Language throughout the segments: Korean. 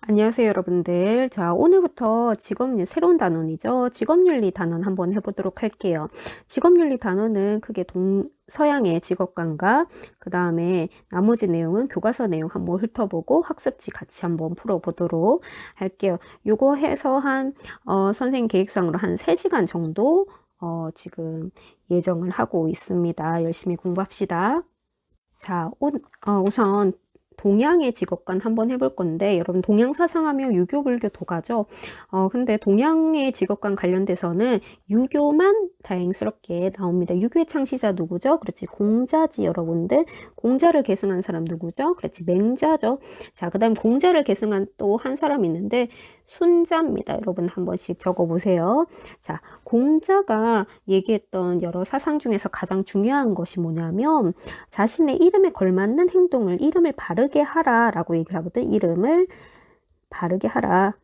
안녕하세요, 여러분들. 자, 오늘부터 새로운 단원이죠. 직업윤리 단원 한번 해보도록 할게요. 직업윤리 단원은 크게 서양의 직업관과 그 다음에 나머지 내용은 교과서 내용 한번 훑어보고 학습지 같이 한번 풀어보도록 할게요. 요거 해서 선생님 계획상으로 한 3시간 정도 지금 예정을 하고 있습니다. 열심히 공부합시다. 자, 우선 동양의 직업관 한번 해볼 건데, 여러분 동양 사상하면 유교, 불교, 도가죠. 근데 동양의 직업관 관련돼서는 유교만 다행스럽게 나옵니다. 유교의 창시자 누구죠? 그렇지, 공자지. 여러분들 공자를 계승한 사람 누구죠? 그렇지, 맹자죠. 자, 그 다음 공자를 계승한 또 한 사람 있는데 순자입니다. 여러분 한 번씩 적어보세요. 자, 공자가 얘기했던 여러 사상 중에서 가장 중요한 것이 뭐냐면 자신의 이름에 걸맞는 행동을, 이름을 바르게 하라 라고 얘기를 하거든. 이름을 바르게 하라.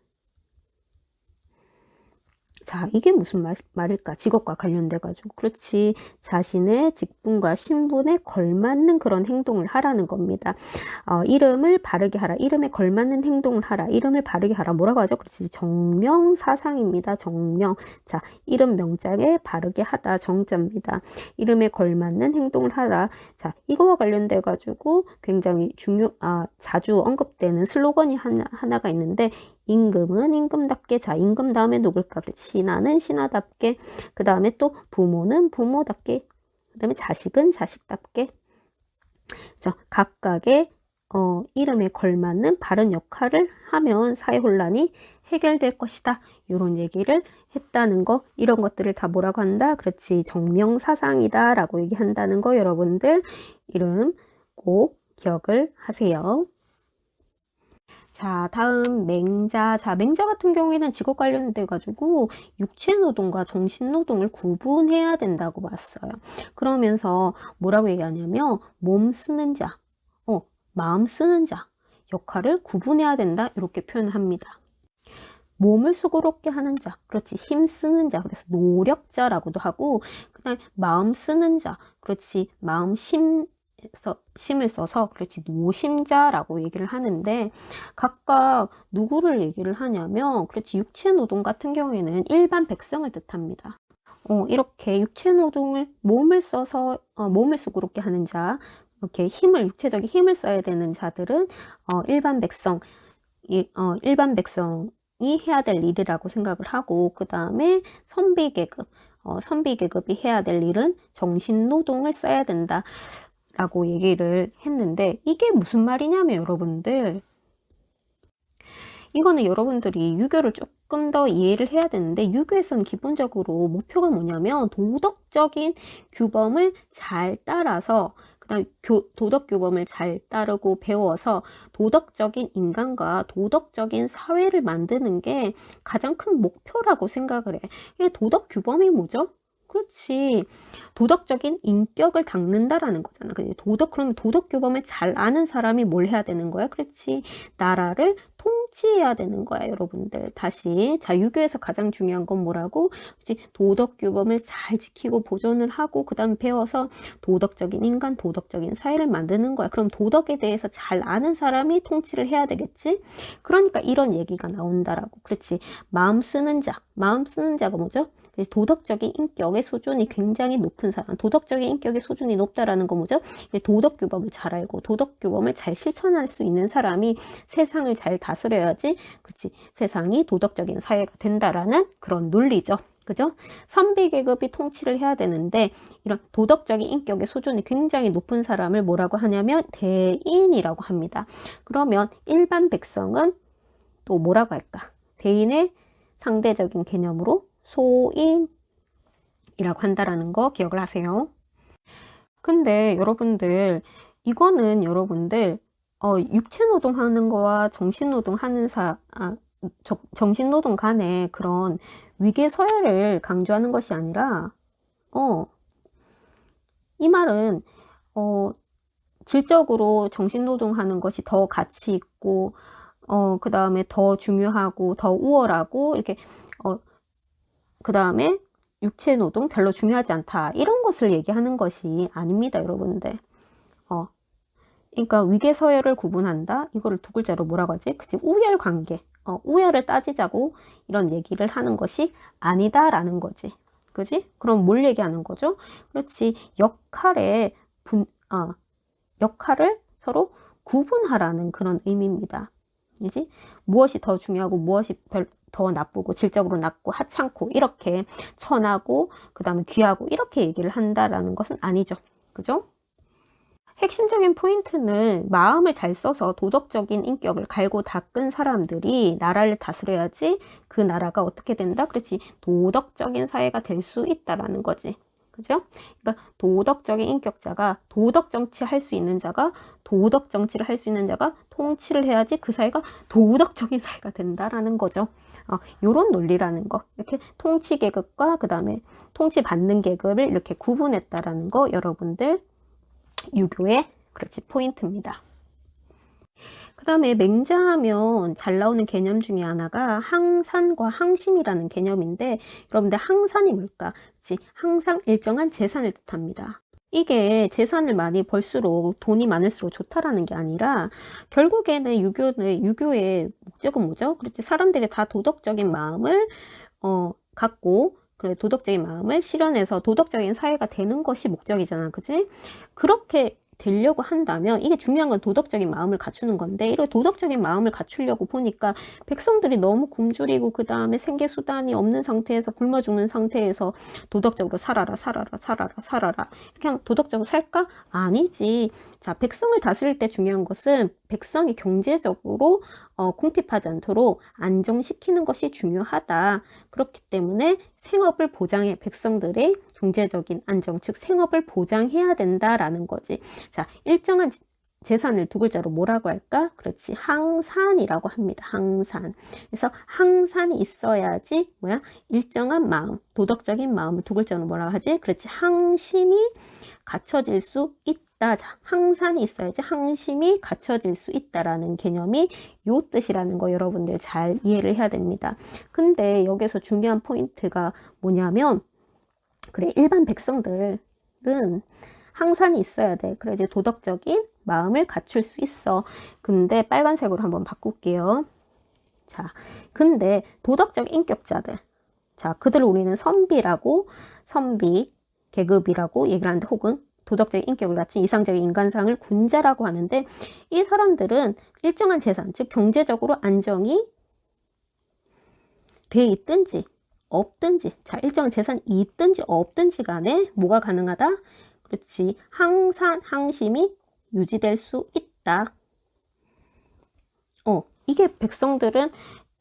자, 이게 무슨 말일까? 직업과 관련돼 가지고. 그렇지, 자신의 직분과 신분에 걸맞는 그런 행동을 하라는 겁니다. 이름을 바르게 하라, 이름에 걸맞는 행동을 하라, 이름을 바르게 하라. 뭐라고 하죠? 그렇지, 정명사상입니다. 정명. 자, 이름 명자에 바르게 하다, 정자입니다. 이름에 걸맞는 행동을 하라. 자, 이거와 관련돼 가지고 굉장히 자주 언급되는 슬로건이 하나가 있는데, 임금은 임금답게. 자, 임금 다음에 누굴까? 신하는 신하답게. 그 다음에 또 부모는 부모답게. 그 다음에 자식은 자식답게. 자, 각각의 이름에 걸맞는 바른 역할을 하면 사회 혼란이 해결될 것이다. 이런 얘기를 했다는 거, 이런 것들을 다 뭐라고 한다? 그렇지, 정명사상이다 라고 얘기한다는 거, 여러분들 이름 꼭 기억을 하세요. 자, 다음 맹자. 자, 맹자 같은 경우에는 직업 관련돼 가지고 육체노동과 정신노동을 구분해야 된다고 봤어요. 그러면서 뭐라고 얘기하냐면 몸 쓰는 자, 마음 쓰는 자 역할을 구분해야 된다, 이렇게 표현합니다. 몸을 수고롭게 하는 자, 그렇지, 힘 쓰는 자, 그래서 노력자라고도 하고, 그 다음에 마음 쓰는 자, 그렇지, 심을 써서 그렇지, 노심자라고 얘기를 하는데, 각각 누구를 얘기를 하냐면, 그렇지, 육체노동 같은 경우에는 일반 백성을 뜻합니다. 이렇게 육체노동을 몸을 써서 몸을 수고롭게 하는 자, 이렇게 육체적인 힘을 써야 되는 자들은 일반 백성이 해야 될 일이라고 생각을 하고, 그 다음에 선비계급이 해야 될 일은 정신노동을 써야 된다 라고 얘기를 했는데, 이게 무슨 말이냐면 여러분들, 이거는 여러분들이 유교를 조금 더 이해를 해야 되는데, 유교에서는 기본적으로 목표가 뭐냐면 도덕적인 규범을 잘 따라서, 그다음 도덕 규범을 잘 따르고 배워서 도덕적인 인간과 도덕적인 사회를 만드는 게 가장 큰 목표라고 생각을 해. 이게 도덕 규범이 뭐죠? 그렇지, 도덕적인 인격을 닦는다라는 거잖아. 그러면 도덕 규범을 잘 아는 사람이 뭘 해야 되는 거야? 그렇지, 나라를 통치해야 되는 거야, 여러분들. 다시, 자, 유교에서 가장 중요한 건 뭐라고? 그렇지, 도덕 규범을 잘 지키고 보존을 하고, 그 다음 배워서 도덕적인 인간, 도덕적인 사회를 만드는 거야. 그럼 도덕에 대해서 잘 아는 사람이 통치를 해야 되겠지? 그러니까 이런 얘기가 나온다라고. 그렇지, 마음 쓰는 자가 뭐죠? 도덕적인 인격의 수준이 굉장히 높은 사람, 도덕적인 인격의 수준이 높다라는 거 뭐죠? 도덕 규범을 잘 알고 도덕 규범을 잘 실천할 수 있는 사람이 세상을 잘 다스려야지, 그렇지, 세상이 도덕적인 사회가 된다라는 그런 논리죠. 그죠? 선비계급이 통치를 해야 되는데, 이런 도덕적인 인격의 수준이 굉장히 높은 사람을 뭐라고 하냐면 대인이라고 합니다. 그러면 일반 백성은 또 뭐라고 할까? 대인의 상대적인 개념으로 소인이라고 한다라는 거 기억을 하세요. 근데 여러분들, 이거는 여러분들 육체노동 하는 거와 정신노동 하는 정신노동 간의 그런 위계서열을 강조하는 것이 아니라, 이 말은 질적으로 정신노동 하는 것이 더 가치 있고, 그 다음에 더 중요하고 더 우월하고, 이렇게 그 다음에 육체노동 별로 중요하지 않다, 이런 것을 얘기하는 것이 아닙니다, 여러분들. 그러니까 위계서열을 구분한다. 이거를 두 글자로 뭐라고 하지? 그치? 우열 관계. 우열을 따지자고 이런 얘기를 하는 것이 아니다라는 거지. 그지? 그럼 뭘 얘기하는 거죠? 그렇지. 역할을 서로 구분하라는 그런 의미입니다. 그지? 무엇이 더 중요하고 무엇이 더 나쁘고 질적으로 낮고 하찮고 이렇게 천하고 그 다음에 귀하고 이렇게 얘기를 한다라는 것은 아니죠. 그죠? 핵심적인 포인트는 마음을 잘 써서 도덕적인 인격을 갈고 닦은 사람들이 나라를 다스려야지 그 나라가 어떻게 된다? 그렇지. 도덕적인 사회가 될 수 있다라는 거지. 그죠? 그러니까 도덕적인 인격자가 도덕 정치할 수 있는 자가 도덕 정치를 할 수 있는 자가 통치를 해야지 그 사회가 도덕적인 사회가 된다라는 거죠. 요런 논리라는 거. 이렇게 통치 계급과 그 다음에 통치받는 계급을 이렇게 구분했다라는 거 여러분들 유교의 그렇지 포인트입니다. 그 다음에 맹자하면 잘 나오는 개념 중에 하나가 항산과 항심이라는 개념인데 여러분들 항산이 뭘까? 그치? 항상 일정한 재산을 뜻합니다. 이게 재산을 많이 벌수록 돈이 많을수록 좋다라는 게 아니라 결국에는 유교의 목적은 뭐죠? 그렇지 사람들이 다 도덕적인 마음을 갖고 그래 도덕적인 마음을 실현해서 도덕적인 사회가 되는 것이 목적이잖아. 그치? 그렇게 되려고 한다면 이게 중요한 건 도덕적인 마음을 갖추는 건데 이런 도덕적인 마음을 갖추려고 보니까 백성들이 너무 굶주리고 그 다음에 생계수단이 없는 상태에서 굶어 죽는 상태에서 도덕적으로 살아라 이렇게 하면 도덕적으로 살까? 아니지. 자, 백성을 다스릴 때 중요한 것은 백성이 경제적으로 궁핍하지 않도록 안정시키는 것이 중요하다. 그렇기 때문에 생업을 보장해 백성들의 경제적인 안정, 즉 생업을 보장해야 된다라는 거지. 자, 일정한 재산을 두 글자로 뭐라고 할까? 그렇지. 항산이라고 합니다. 항산. 그래서 항산이 있어야지 뭐야? 일정한 마음, 도덕적인 마음을 두 글자로 뭐라고 하지? 그렇지. 항심이 갖춰질 수 있다. 자, 항산이 있어야지 항심이 갖춰질 수 있다라는 개념이 요 뜻이라는 거 여러분들 잘 이해를 해야 됩니다. 근데 여기서 중요한 포인트가 뭐냐면 그래 일반 백성들은 항산이 있어야 돼. 그래 이제 도덕적인 마음을 갖출 수 있어. 근데 빨간색으로 한번 바꿀게요. 자, 근데 도덕적 인격자들. 자, 그들을 우리는 선비 계급이라고 얘기를 하는데 혹은 도덕적 인격을 갖춘 이상적인 인간상을 군자라고 하는데 이 사람들은 일정한 재산, 즉 경제적으로 안정이 돼 있든지 없든지 자 일정한 재산이 있든지 없든지 간에 뭐가 가능하다? 그렇지. 항산, 항심이 유지될 수 있다. 이게 백성들은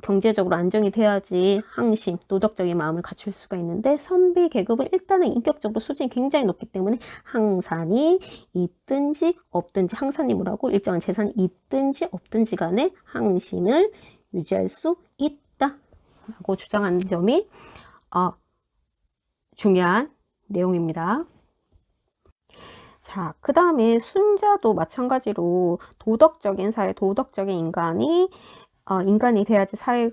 경제적으로 안정이 돼야지 항심, 도덕적인 마음을 갖출 수가 있는데 선비 계급은 일단은 인격적으로 수준이 굉장히 높기 때문에 항산이 있든지 없든지 항산이 뭐라고 일정한 재산이 있든지 없든지 간에 항심을 유지할 수 있다 라고 주장하는 점이 중요한 내용입니다. 자, 그 다음에 순자도 마찬가지로 도덕적인 사회, 도덕적인 인간이 돼야지 사회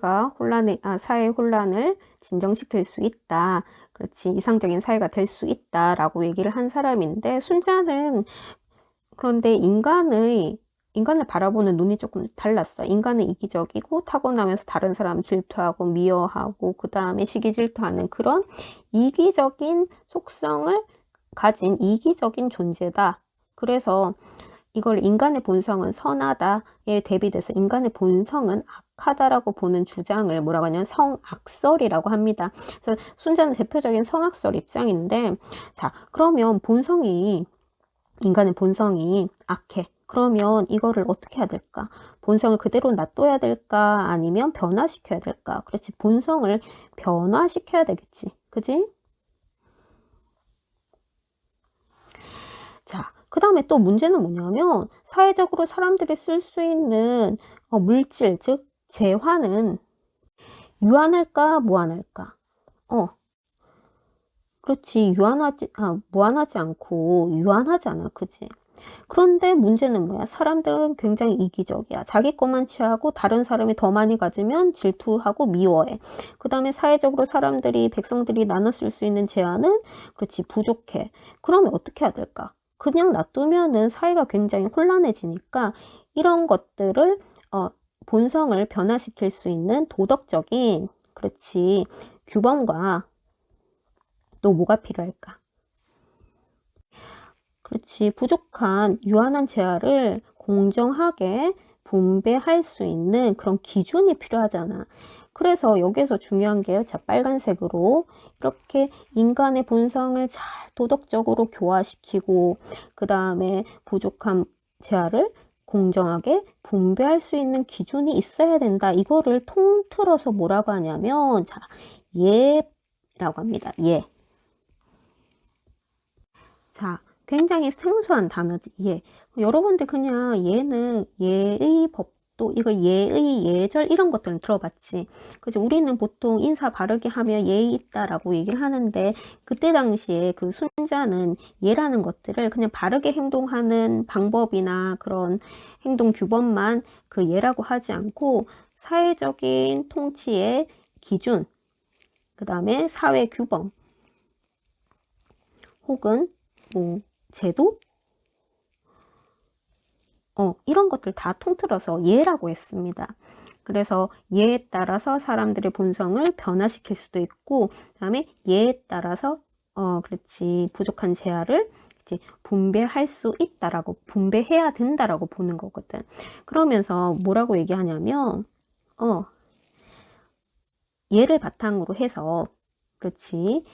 혼란을 진정시킬 수 있다. 그렇지. 이상적인 사회가 될 수 있다라고 얘기를 한 사람인데, 순자는 그런데 인간을 바라보는 눈이 조금 달랐어. 인간은 이기적이고 타고나면서 다른 사람 질투하고 미워하고 그 다음에 시기질투하는 그런 이기적인 속성을 가진 이기적인 존재다. 그래서 이걸 인간의 본성은 선하다에 대비돼서 인간의 본성은 악하다라고 보는 주장을 뭐라고 하냐면 성악설이라고 합니다. 그래서 순자는 대표적인 성악설 입장인데 자 그러면 인간의 본성이 악해. 그러면 이거를 어떻게 해야 될까? 본성을 그대로 놔둬야 될까? 아니면 변화시켜야 될까? 그렇지. 본성을 변화시켜야 되겠지. 그지? 자, 그 다음에 또 문제는 뭐냐면 사회적으로 사람들이 쓸 수 있는 물질, 즉 재화는 유한할까 무한할까? 그렇지. 무한하지 않고 유한하잖아. 그지? 그런데 문제는 뭐야? 사람들은 굉장히 이기적이야. 자기 것만 취하고 다른 사람이 더 많이 가지면 질투하고 미워해. 그 다음에 사회적으로 백성들이 나눠 쓸 수 있는 재화는 그렇지 부족해. 그러면 어떻게 해야 될까? 그냥 놔두면은 사회가 굉장히 혼란해지니까 이런 것들을 본성을 변화시킬 수 있는 도덕적인, 그렇지, 규범과 또 뭐가 필요할까? 그렇지, 부족한 유한한 재화를 공정하게 분배할 수 있는 그런 기준이 필요하잖아. 그래서 여기에서 중요한 게, 자, 빨간색으로 이렇게 인간의 본성을 잘 도덕적으로 교화시키고, 그 다음에 부족한 재화를 공정하게 분배할 수 있는 기준이 있어야 된다. 이거를 통틀어서 뭐라고 하냐면, 자, 예라고 합니다. 예. 자, 굉장히 생소한 단어지, 예. 여러분들 그냥 예는 예의 법도, 이거 예의, 예절 이런 것들은 들어봤지. 그죠? 우리는 보통 인사 바르게 하면 예의 있다라고 얘기를 하는데, 그때 당시에 그 순자는 예라는 것들을 그냥 바르게 행동하는 방법이나 그런 행동 규범만 그 예라고 하지 않고, 사회적인 통치의 기준, 그 다음에 사회 규범, 혹은 뭐 제도, 이런 것들 다 통틀어서 예라고 했습니다. 그래서 예에 따라서 사람들의 본성을 변화시킬 수도 있고, 그다음에 예에 따라서 그렇지, 부족한 재화를 이제 분배할 수 있다라고, 분배해야 된다라고 보는 거거든. 그러면서 뭐라고 얘기하냐면, 예를 바탕으로 해서, 그렇지,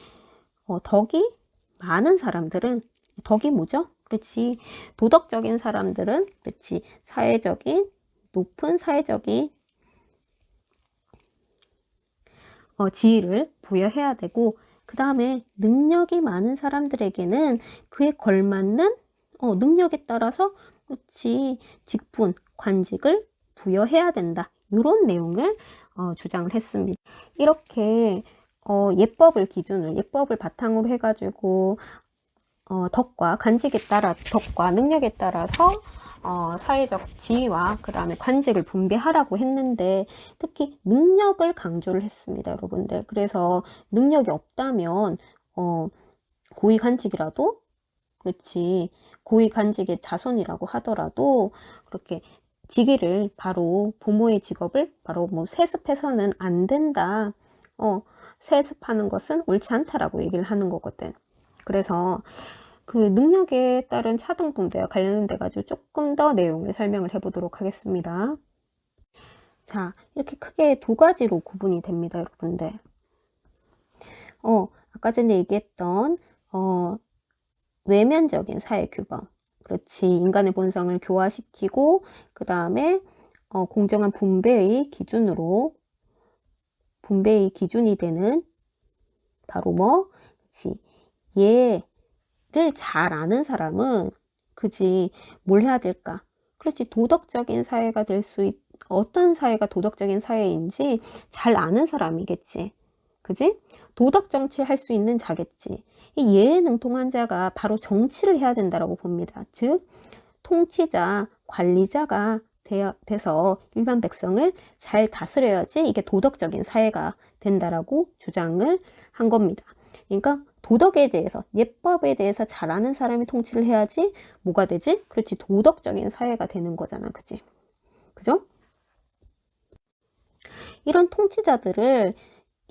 덕이 많은 사람들은, 덕이 뭐죠? 그렇지, 도덕적인 사람들은, 그렇지, 사회적인, 높은 사회적인 지위를 부여해야 되고, 그 다음에 능력이 많은 사람들에게는 그에 걸맞는 능력에 따라서, 그렇지, 직분, 관직을 부여해야 된다. 이런 내용을 주장을 했습니다. 이렇게 예법을 기준으로, 예법을 바탕으로 해가지고 덕과 관직에 따라, 덕과 능력에 따라서 사회적 지위와 그 다음에 관직을 분배하라고 했는데, 특히 능력을 강조를 했습니다, 여러분들. 그래서 능력이 없다면 고위 관직이라도, 그렇지, 고위 관직의 자손이라고 하더라도 그렇게 직위를, 바로 부모의 직업을 바로 뭐 세습해서는 안 된다. 세습하는 것은 옳지 않다라고 얘기를 하는 거거든. 그래서 그 능력에 따른 차등 분배와 관련돼 가지고 조금 더 내용을 설명을 해보도록 하겠습니다. 자, 이렇게 크게 두 가지로 구분이 됩니다, 여러분들. 아까 전에 얘기했던 외면적인 사회 규범, 그렇지, 인간의 본성을 교화시키고, 그 다음에 공정한 분배의 기준으로, 분배의 기준이 되는 바로 뭐, 그렇지, 예를 잘 아는 사람은, 그지, 뭘 해야 될까? 그렇지, 도덕적인 사회가 될 수 어떤 사회가 도덕적인 사회인지 잘 아는 사람이겠지. 그지? 도덕 정치 할 수 있는 자겠지. 이 예에 능통한 자가 바로 정치를 해야 된다고 봅니다. 즉, 통치자, 관리자가 돼서 일반 백성을 잘 다스려야지 이게 도덕적인 사회가 된다라고 주장을 한 겁니다. 그러니까 도덕에 대해서, 예법에 대해서 잘 아는 사람이 통치를 해야지 뭐가 되지? 그렇지, 도덕적인 사회가 되는 거잖아. 그지? 그죠? 이런 통치자들을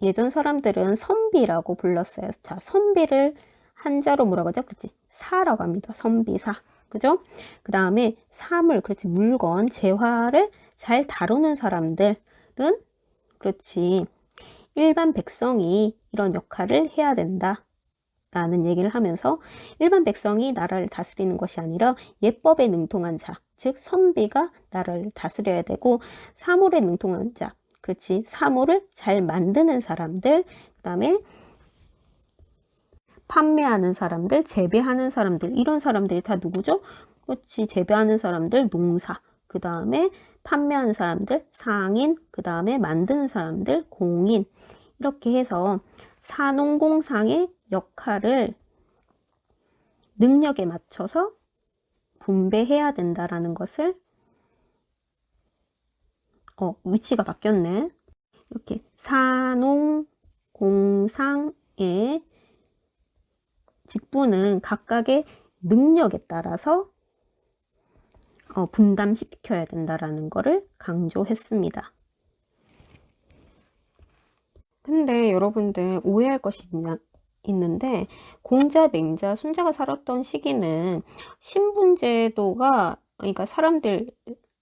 예전 사람들은 선비라고 불렀어요. 자, 선비를 한자로 뭐라고 하죠? 그렇지, 사라고 합니다. 선비사. 그죠? 그 다음에 사물, 그렇지, 물건, 재화를 잘 다루는 사람들은, 그렇지, 일반 백성이 이런 역할을 해야 된다 라는 얘기를 하면서, 일반 백성이 나라를 다스리는 것이 아니라 예법에 능통한 자, 즉 선비가 나라를 다스려야 되고, 사물에 능통한 자, 그렇지, 사물을 잘 만드는 사람들, 그 다음에 판매하는 사람들, 재배하는 사람들, 이런 사람들이 다 누구죠? 그렇지, 재배하는 사람들, 농사, 그 다음에 판매하는 사람들, 상인, 그 다음에 만드는 사람들, 공인, 이렇게 해서 사농공상의 역할을 능력에 맞춰서 분배해야 된다라는 것을, 위치가 바뀌었네. 이렇게 사농공상의 직분은 각각의 능력에 따라서 분담시켜야 된다라는 거를 강조했습니다. 근데 여러분들 오해할 것이 있는데 공자, 맹자, 순자가 살았던 시기는 신분제도가 그러니까 사람들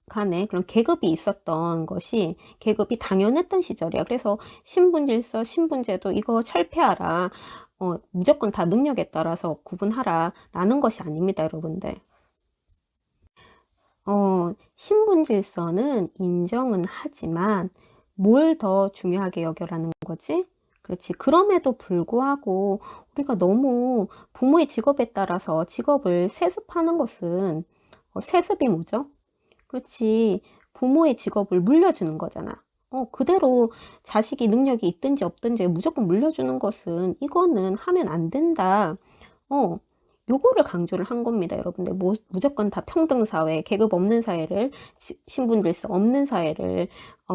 간에 그런 계급이 있었던 것이 계급이 당연했던 시절이야. 그래서 신분질서, 신분제도 이거 철폐하라. 무조건 다 능력에 따라서 구분하라 라는 것이 아닙니다, 여러분들. 신분질서는 인정은 하지만 뭘 더 중요하게 여겨라는 거지? 그렇지. 그럼에도 불구하고 우리가 너무 부모의 직업에 따라서 직업을 세습하는 것은 세습이 뭐죠? 그렇지. 부모의 직업을 물려주는 거잖아. 그대로 자식이 능력이 있든지 없든지 무조건 물려주는 것은 이거는 하면 안 된다. 요거를 강조를 한 겁니다, 여러분들. 무조건 다 평등사회, 계급 없는 사회를, 신분질서 없는 사회를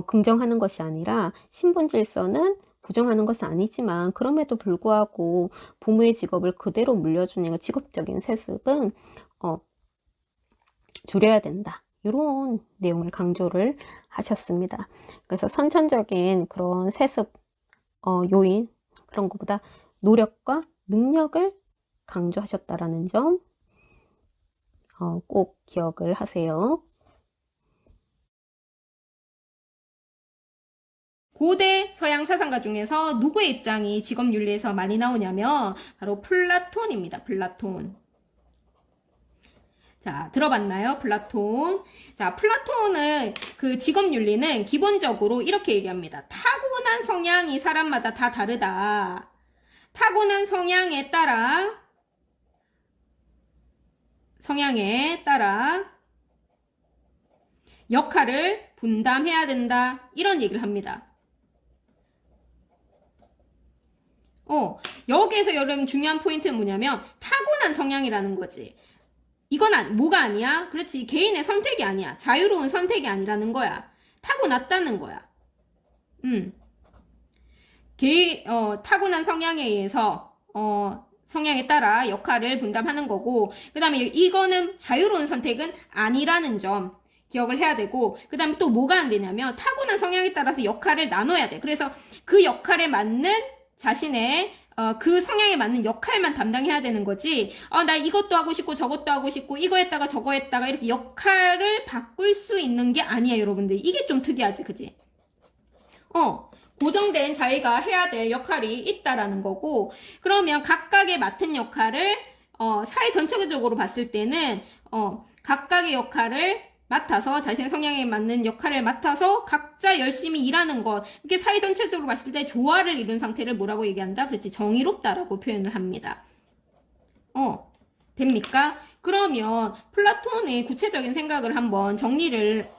긍정하는 것이 아니라 신분질서는 부정하는 것은 아니지만 그럼에도 불구하고 부모의 직업을 그대로 물려주는 직업적인 세습은 줄여야 된다. 이런 내용을 강조를 하셨습니다. 그래서 선천적인 그런 세습 요인 그런 것보다 노력과 능력을 강조하셨다라는 점 꼭 기억을 하세요. 고대 서양 사상가 중에서 누구의 입장이 직업윤리에서 많이 나오냐면 바로 플라톤입니다. 플라톤. 자, 들어봤나요? 플라톤. 자, 플라톤은 그 직업윤리는 기본적으로 이렇게 얘기합니다. 타고난 성향이 사람마다 다 다르다. 타고난 성향에 따라 역할을 분담해야 된다. 이런 얘기를 합니다. 여기에서 여러분 중요한 포인트는 뭐냐면 타고난 성향이라는 거지. 이건 뭐가 아니야? 그렇지. 개인의 선택이 아니야. 자유로운 선택이 아니라는 거야. 타고났다는 거야. 타고난 성향에 의해서 성향에 따라 역할을 분담하는 거고, 그 다음에 이거는 자유로운 선택은 아니라는 점 기억을 해야 되고, 그 다음에 또 뭐가 안 되냐면 타고난 성향에 따라서 역할을 나눠야 돼. 그래서 그 역할에 맞는 자신의 그 성향에 맞는 역할만 담당해야 되는 거지. 나 이것도 하고 싶고 저것도 하고 싶고 이거 했다가 저거 했다가 이렇게 역할을 바꿀 수 있는 게 아니에요, 여러분들. 이게 좀 특이하지, 그지? 고정된 자기가 해야 될 역할이 있다라는 거고, 그러면 각각의 맡은 역할을 사회 전체적으로 봤을 때는 각각의 역할을 맡아서 자신의 성향에 맞는 역할을 맡아서 각자 열심히 일하는 것, 이렇게 사회 전체적으로 봤을 때 조화를 이룬 상태를 뭐라고 얘기한다? 그렇지, 정의롭다라고 표현을 합니다. 됩니까? 그러면 플라톤의 구체적인 생각을 한번 정리를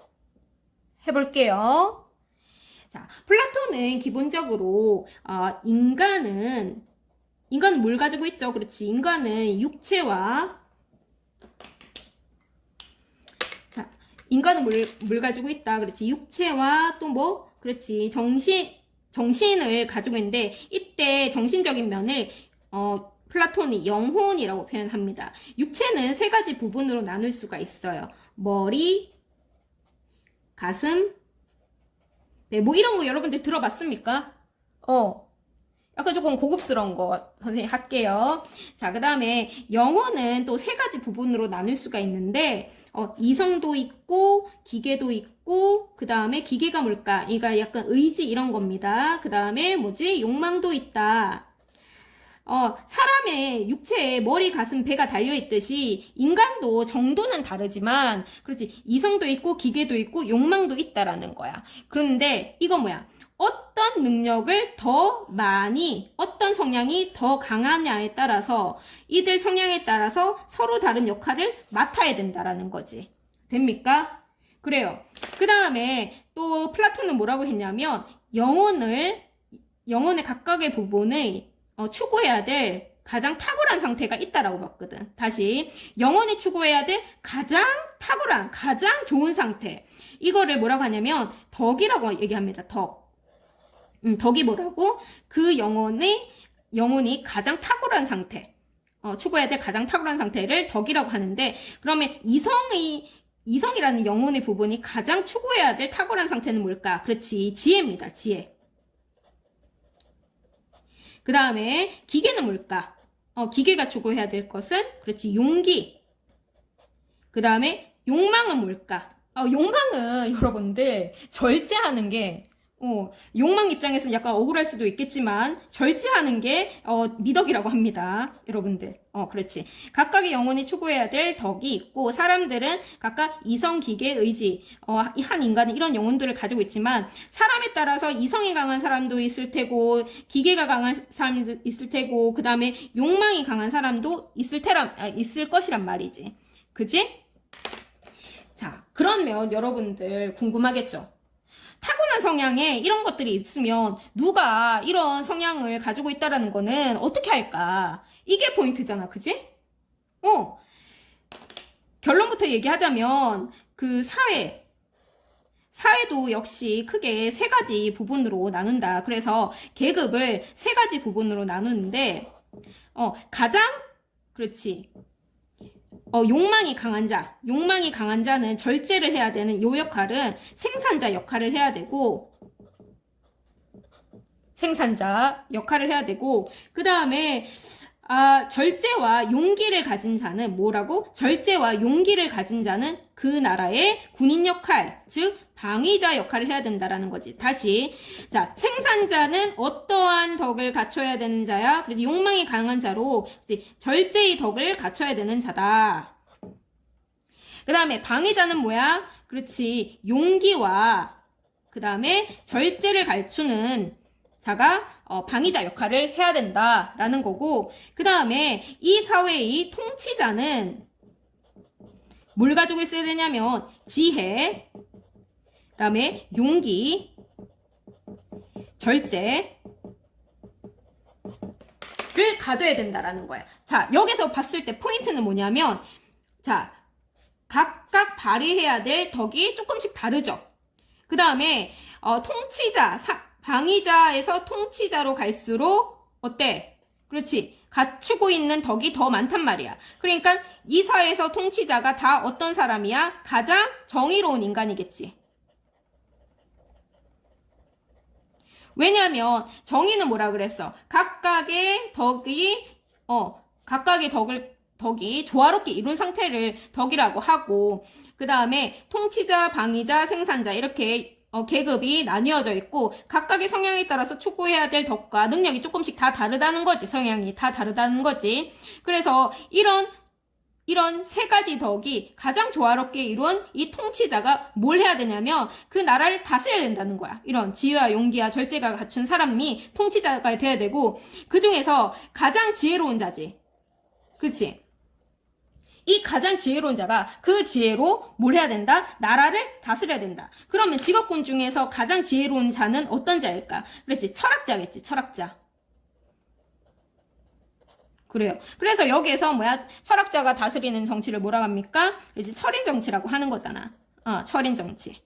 해볼게요. 자, 플라톤은 기본적으로 인간은 뭘 가지고 있죠? 그렇지, 인간은 육체와 인간은 뭘 가지고 있다. 그렇지. 육체와 또 뭐? 그렇지. 정신을 가지고 있는데, 이때 정신적인 면을, 플라톤이 영혼이라고 표현합니다. 육체는 세 가지 부분으로 나눌 수가 있어요. 머리, 가슴, 배. 뭐 이런 거 여러분들 들어봤습니까? 약간 조금 고급스러운 거 선생님 할게요. 자, 그 다음에 영혼은 또 세 가지 부분으로 나눌 수가 있는데, 이성도 있고 기계도 있고, 그 다음에 기계가 뭘까? 이가 약간 의지 이런 겁니다. 그 다음에 뭐지? 욕망도 있다. 사람의 육체에 머리, 가슴, 배가 달려있듯이 인간도 정도는 다르지만, 그렇지, 이성도 있고 기계도 있고 욕망도 있다라는 거야. 그런데 이거 뭐야? 어떤 능력을 더 많이, 어떤 성향이 더 강하냐에 따라서 이들 성향에 따라서 서로 다른 역할을 맡아야 된다라는 거지. 됩니까? 그래요. 그 다음에 또 플라톤은 뭐라고 했냐면 영혼의 각각의 부분을 추구해야 될 가장 탁월한 상태가 있다라고 봤거든. 다시, 영혼이 추구해야 될 가장 탁월한, 가장 좋은 상태, 이거를 뭐라고 하냐면 덕이라고 얘기합니다. 덕이 뭐라고? 그 영혼이 가장 탁월한 상태, 추구해야 될 가장 탁월한 상태를 덕이라고 하는데, 그러면 이성이라는 영혼의 부분이 가장 추구해야 될 탁월한 상태는 뭘까? 그렇지, 지혜입니다. 지혜. 그 다음에 기계는 뭘까? 기계가 추구해야 될 것은, 그렇지, 용기. 그 다음에 욕망은 뭘까? 욕망은 여러분들 절제하는 게, 욕망 입장에서는 약간 억울할 수도 있겠지만 절제하는 게 미덕이라고 합니다. 여러분들. 그렇지. 각각의 영혼이 추구해야 될 덕이 있고, 사람들은 각각 이성, 기계, 의지, 한 인간은 이런 영혼들을 가지고 있지만, 사람에 따라서 이성이 강한 사람도 있을 테고, 기계가 강한 사람도 있을 테고, 그 다음에 욕망이 강한 사람도 있을 것이란 말이지. 그지? 자, 그러면 여러분들 궁금하겠죠? 타고난 성향에 이런 것들이 있으면 누가 이런 성향을 가지고 있다라는 거는 어떻게 할까? 이게 포인트잖아, 그지? 결론부터 얘기하자면 그 사회도 역시 크게 세 가지 부분으로 나눈다. 그래서 계급을 세 가지 부분으로 나누는데, 가장, 그렇지, 욕망이 강한 자는 절제를 해야 되는 요 역할은 생산자 역할을 해야 되고, 그 다음에, 절제와 용기를 가진 자는 뭐라고? 절제와 용기를 가진 자는 그 나라의 군인 역할, 즉, 방위자 역할을 해야 된다라는 거지. 다시. 자, 생산자는 어떠한 덕을 갖춰야 되는 자야? 그래서 욕망이 강한 자로, 절제의 덕을 갖춰야 되는 자다. 그 다음에 방위자는 뭐야? 그렇지. 용기와, 그 다음에 절제를 갖추는 자가 방위자 역할을 해야 된다라는 거고, 그 다음에 이 사회의 통치자는 뭘 가지고 있어야 되냐면 지혜, 그 다음에 용기, 절제를 가져야 된다라는 거야. 자, 여기서 봤을 때 포인트는 뭐냐면, 자, 각각 발휘해야 될 덕이 조금씩 다르죠. 그 다음에 방위자에서 통치자로 갈수록 어때? 그렇지. 갖추고 있는 덕이 더 많단 말이야. 그러니까 이 사회에서 통치자가 다 어떤 사람이야? 가장 정의로운 인간이겠지. 왜냐하면 정의는 뭐라 그랬어? 각각의 덕이 조화롭게 이룬 상태를 덕이라고 하고, 그 다음에 통치자, 방위자, 생산자 이렇게 계급이 나뉘어져 있고, 각각의 성향에 따라서 추구해야 될 덕과 능력이 조금씩 다 다르다는 거지. 성향이 다 다르다는 거지. 그래서 이런 세 가지 덕이 가장 조화롭게 이룬 이 통치자가 뭘 해야 되냐면 그 나라를 다스려야 된다는 거야. 이런 지혜와 용기와 절제가 갖춘 사람이 통치자가 돼야 되고, 그 중에서 가장 지혜로운 자지. 그렇지? 이 가장 지혜로운 자가 그 지혜로 뭘 해야 된다? 나라를 다스려야 된다. 그러면 직업군 중에서 가장 지혜로운 자는 어떤 자일까? 그렇지, 철학자겠지, 철학자. 그래요. 그래서 여기에서 철학자가 다스리는 정치를 뭐라고 합니까? 이제 철인 정치라고 하는 거잖아. 철인 정치.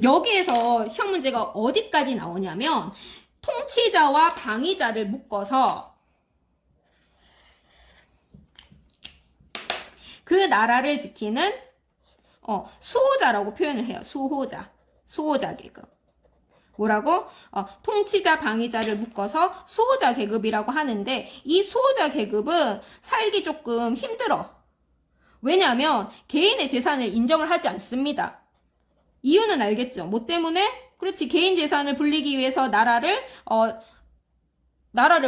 여기에서 시험 문제가 어디까지 나오냐면, 통치자와 방위자를 묶어서 그 나라를 지키는 수호자라고 표현을 해요. 수호자 계급. 뭐라고? 통치자, 방위자를 묶어서 수호자 계급이라고 하는데, 이 수호자 계급은 살기 조금 힘들어. 왜냐하면 개인의 재산을 인정을 하지 않습니다. 이유는 알겠죠? 뭐 때문에? 그렇지, 개인 재산을 불리기 위해서 나라를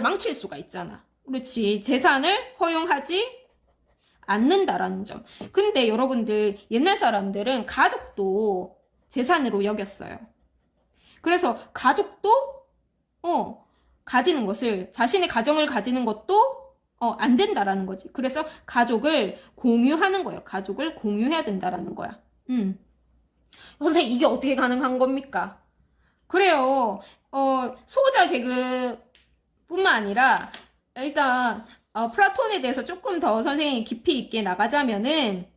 망칠 수가 있잖아. 그렇지, 재산을 허용하지 않는다라는 점. 근데 여러분들, 옛날 사람들은 가족도 재산으로 여겼어요. 그래서 가족도 가지는 것을, 자신의 가정을 가지는 것도 안 된다라는 거지. 그래서 가족을 공유하는 거예요. 가족을 공유해야 된다라는 거야. 선생님, 이게 어떻게 가능한 겁니까? 그래요. 수호자 계급뿐만 아니라 일단 플라톤에 대해서 조금 더 선생님이 깊이 있게 나가자면은,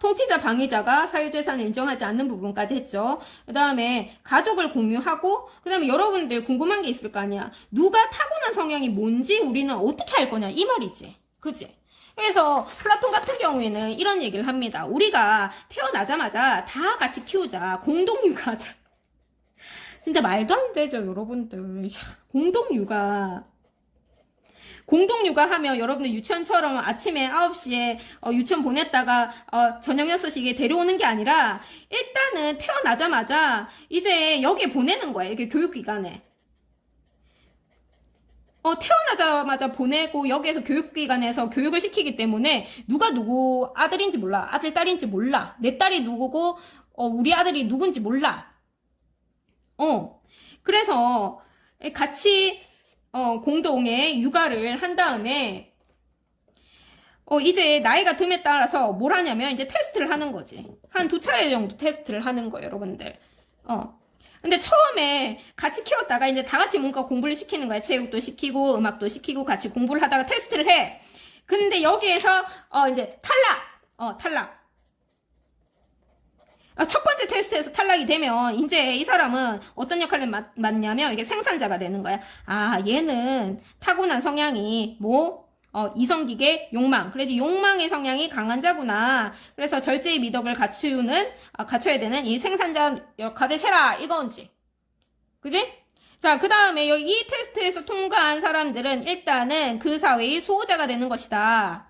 통치자, 방위자가 사유재산을 인정하지 않는 부분까지 했죠. 그 다음에 가족을 공유하고, 그 다음에 여러분들 궁금한 게 있을 거 아니야. 누가 타고난 성향이 뭔지 우리는 어떻게 알 거냐, 이 말이지. 그치? 그래서 플라톤 같은 경우에는 이런 얘기를 합니다. 우리가 태어나자마자 다 같이 키우자. 공동육아하자. 진짜 말도 안 되죠, 여러분들. 공동육아. 공동육아 하면 여러분들 유치원처럼 아침에 9시에 유치원 보냈다가 저녁 6시에 데려오는 게 아니라 일단은 태어나자마자 이제 여기에 보내는 거야. 이렇게 교육기관에. 태어나자마자 보내고 여기에서 교육기관에서 교육을 시키기 때문에 누가 누구 아들인지 몰라. 아들, 딸인지 몰라. 내 딸이 누구고 우리 아들이 누군지 몰라. 그래서 같이 공동의 육아를 한 다음에 이제 나이가 듦에 따라서 뭘 하냐면 이제 테스트를 하는 거지. 한 2차례 정도 테스트를 하는 거예요, 여러분들. 근데 처음에 같이 키웠다가 이제 다 같이 뭔가 공부를 시키는 거야. 체육도 시키고 음악도 시키고 같이 공부를 하다가 테스트를 해. 근데 여기에서 이제 탈락. 첫 번째 테스트에서 탈락이 되면 이제 이 사람은 어떤 역할을 맡냐면 이게 생산자가 되는 거야. 얘는 타고난 성향이 이성기계 욕망. 그래도 욕망의 성향이 강한 자구나. 그래서 절제의 미덕을 갖춰야 되는 이 생산자 역할을 해라. 이건지. 그지? 자, 그 다음에 이 테스트에서 통과한 사람들은 일단은 그 사회의 수호자가 되는 것이다.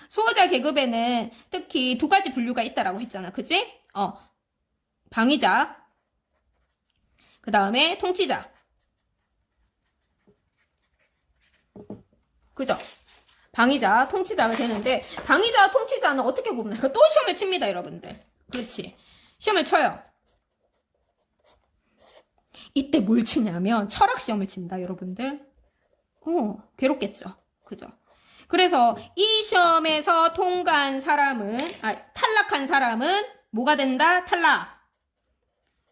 수호자 계급에는 특히 2가지 분류가 있다라고 했잖아. 그지? 방위자. 그 다음에 통치자. 그죠? 방위자, 통치자가 되는데, 방위자와 통치자는 어떻게 구분할까? 또 시험을 칩니다, 여러분들. 그렇지. 시험을 쳐요. 이때 뭘 치냐면, 철학 시험을 친다, 여러분들. 괴롭겠죠. 그죠? 그래서 이 시험에서 통과한 사람은, 탈락한 사람은 뭐가 된다? 탈락.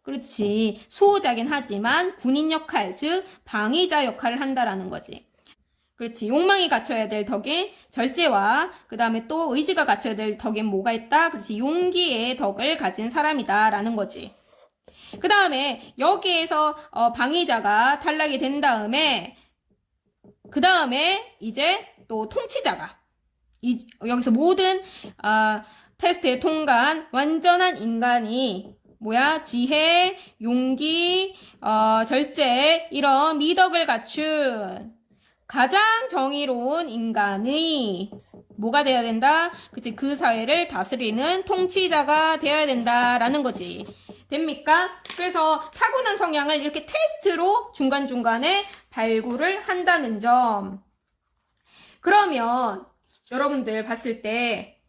그렇지. 수호자긴 하지만 군인 역할, 즉, 방위자 역할을 한다라는 거지. 그렇지. 욕망이 갖춰야 될 덕에 절제와 그 다음에 또 의지가 갖춰야 될 덕엔 뭐가 있다? 그렇지. 용기의 덕을 가진 사람이다 라는 거지. 그 다음에 여기에서 방위자가 탈락이 된 다음에 그 다음에 이제 또 통치자가 여기서 모든 테스트에 통과한 완전한 인간이 지혜, 용기, 절제 이런 미덕을 갖춘 가장 정의로운 인간이 뭐가 되어야 된다? 그치, 그 사회를 다스리는 통치자가 되어야 된다라는 거지. 됩니까? 그래서 타고난 성향을 이렇게 테스트로 중간중간에 발굴을 한다는 점. 그러면 여러분들 봤을 때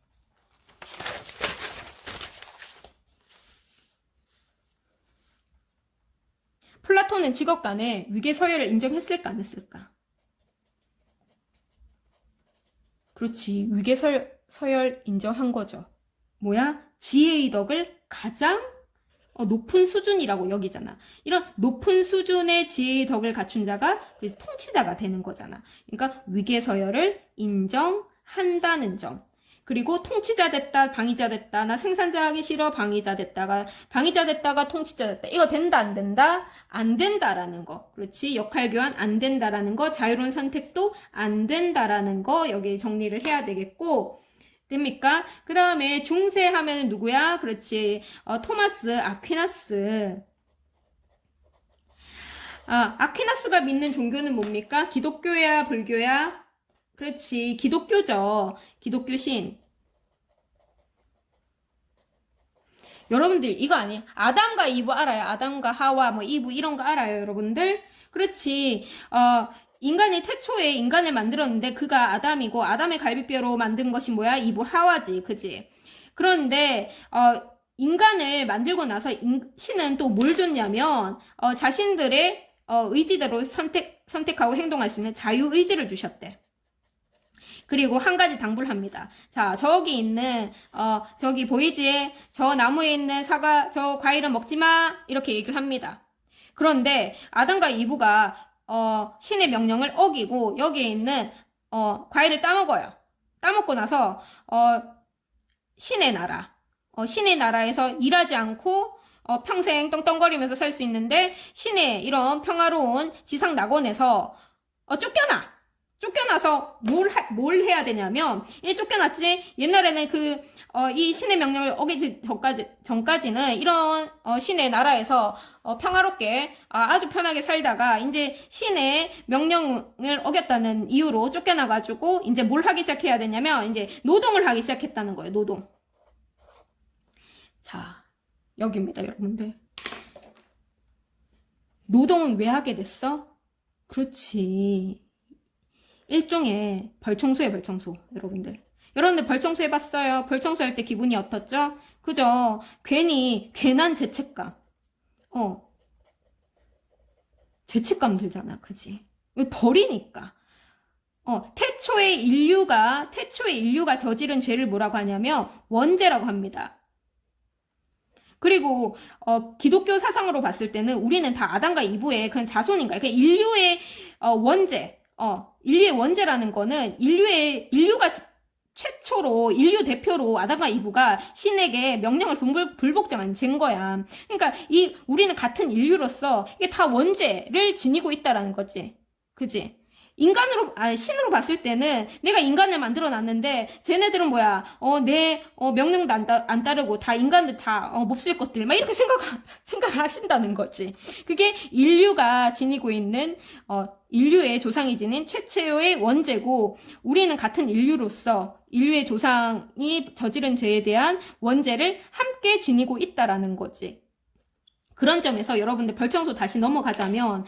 플라톤은 직업 간에 위계서열을 인정했을까 안 했을까? 그렇지. 위계서열 인정한 거죠. 지혜의 덕을 가장 높은 수준이라고 여기잖아. 이런 높은 수준의 지혜의 덕을 갖춘 자가 통치자가 되는 거잖아. 그러니까 위계서열을 인정한다는 점. 그리고 통치자 됐다, 방위자 됐다. 나 생산자 하기 싫어, 방위자 됐다가 통치자 됐다. 이거 된다, 안 된다? 안 된다라는 거. 그렇지. 역할 교환 안 된다라는 거. 자유로운 선택도 안 된다라는 거. 여기 정리를 해야 되겠고. 됩니까? 그 다음에 중세하면 누구야? 그렇지. 토마스 아퀴나스. 아퀴나스가 믿는 종교는 뭡니까? 기독교야, 불교야? 그렇지. 기독교죠. 기독교신. 여러분들 이거 아니에요. 아담과 이브 알아요? 아담과 하와, 이브 이런 거 알아요, 여러분들? 그렇지. 인간이 태초에 인간을 만들었는데 그가 아담이고 아담의 갈비뼈로 만든 것이 이브 하와지. 그지? 그런데 인간을 만들고 나서 신은 또 뭘 줬냐면 자신들의 의지대로 선택하고 행동할 수 있는 자유의지를 주셨대. 그리고 한 가지 당부를 합니다. 자, 저기 있는 저기 보이지? 저 나무에 있는 사과, 저 과일은 먹지 마. 이렇게 얘기를 합니다. 그런데 아담과 이브가 신의 명령을 어기고 여기에 있는 과일을 따먹어요. 따먹고 나서 신의 나라. 신의 나라에서 일하지 않고 평생 떵떵거리면서 살 수 있는데 신의 이런 평화로운 지상 낙원에서 쫓겨나서 뭘 해야 되냐면 이 쫓겨났지. 옛날에는 이 신의 명령을 어기기 전까지는 이런 신의 나라에서 평화롭게 아주 편하게 살다가 이제 신의 명령을 어겼다는 이유로 쫓겨나가지고 이제 뭘 하기 시작해야 되냐면 이제 노동을 하기 시작했다는 거예요. 노동. 자, 여기입니다, 여러분들. 노동은 왜 하게 됐어? 그렇지. 일종의 벌청소에 벌청소, 여러분들. 여러분들 벌청소 해봤어요? 벌청소 할 때 기분이 어떻죠? 그죠? 괜한 죄책감. 죄책감 들잖아, 그지? 왜 버리니까. 태초의 인류가 저지른 죄를 뭐라고 하냐면 원죄라고 합니다. 그리고 기독교 사상으로 봤을 때는 우리는 다 아담과 이브의 그냥 자손인가요? 그러니까 인류의 원죄, 인류의 원죄라는 거는 인류가 최초로 인류 대표로 아담과 이브가 신에게 명령을 불복종한 죄인 거야. 그러니까 우리는 같은 인류로서 이게 다 원죄를 지니고 있다라는 거지, 그지? 신으로 봤을 때는 내가 인간을 만들어 놨는데, 쟤네들은 뭐야, 내, 명령도 안 따르고 다 인간들 다, 몹쓸 것들, 막 이렇게 생각을 하신다는 거지. 그게 인류가 지니고 있는, 인류의 조상이 지닌 최초의 원죄고, 우리는 같은 인류로서 인류의 조상이 저지른 죄에 대한 원죄를 함께 지니고 있다라는 거지. 그런 점에서 여러분들 벌청소 다시 넘어가자면,